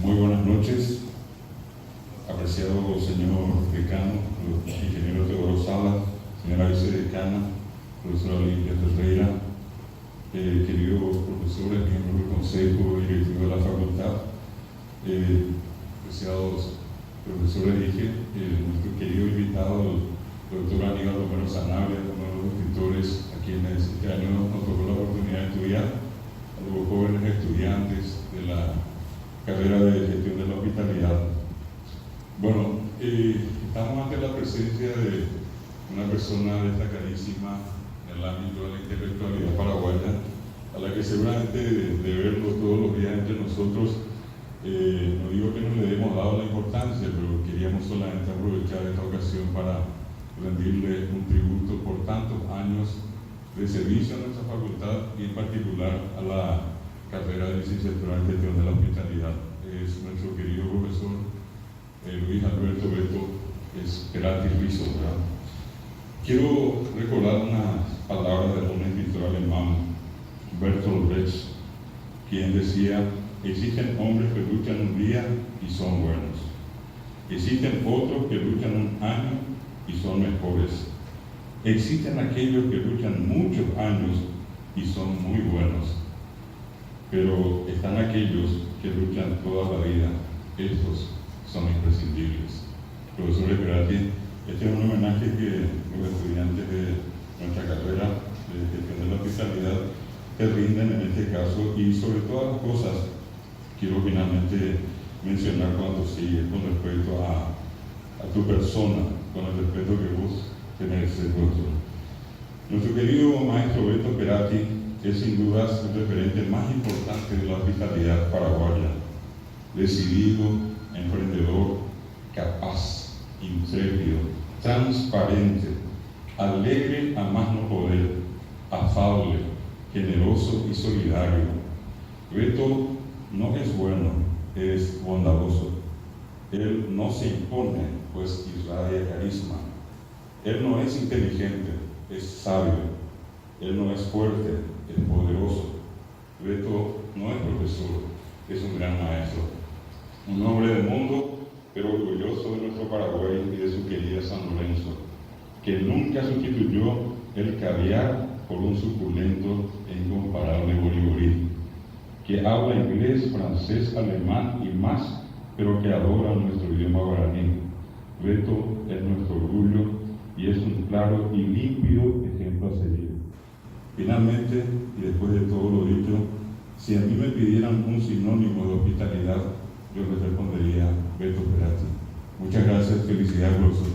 Muy buenas noches, apreciado señor decano, ingeniero Teodoro Sala, señora vicedecana, profesora Olimpia Ferreira, queridos profesores, miembros del consejo directivo de la facultad, apreciados profesores, dije, nuestro querido invitado, el doctor Aníbal Romero Sanabria, uno de los escritores a quienes este año nos tocó la oportunidad de estudiar, a los jóvenes estudiantes de la carrera de gestión de la hospitalidad. Bueno, estamos ante la presencia de una persona destacadísima en el ámbito de la intelectualidad paraguaya, a la que seguramente de verlo todos los días entre nosotros, no digo que no le hemos dado la importancia, pero queríamos solamente aprovechar esta ocasión para rendirle un tributo por tantos años de servicio a nuestra facultad y en particular a la carrera de licenciatura en gestión de la hospitalidad. Es nuestro querido profesor Luis Alberto Beto Esperati Rizzo, ¿verdad? Quiero recordar unas palabras de un escritor alemán, Bertolt Brecht, quien decía: existen hombres que luchan un día y son buenos, existen otros que luchan un año y son mejores, existen aquellos que luchan muchos años y son muy buenos, pero están aquellos que luchan toda la vida. Estos son imprescindibles. Profesor Esperati, este es un homenaje que los estudiantes de nuestra carrera de gestión de la hospitalidad te rinden en este caso, y sobre todas las cosas quiero finalmente mencionar cuando sigues con respecto a tu persona, con el respeto que vos tenés, profesor. Nuestro querido maestro Beto Esperati es sin dudas el referente más importante de la hospitalidad paraguaya, decidido, emprendedor, capaz, intrépido, transparente, alegre a más no poder, afable, generoso y solidario. Beto no es bueno, es bondadoso. Él no se impone, pues irradia carisma. Él no es inteligente, es sabio. Él no es fuerte, es poderoso. Beto no es profesor, es un gran maestro. Un hombre del mundo, pero orgulloso de nuestro Paraguay y de su querida San Lorenzo, que nunca sustituyó el caviar por un suculento e incomparable boriborí, que habla inglés, francés, alemán y más, pero que adora nuestro idioma guaraní. Beto es nuestro orgullo y es un claro y límpido ejemplo a seguir. Finalmente, y después de todo lo dicho, si a mí me pidieran un sinónimo de hospitalidad, yo les respondería Beto Esperati. Muchas gracias, felicidades, profesor.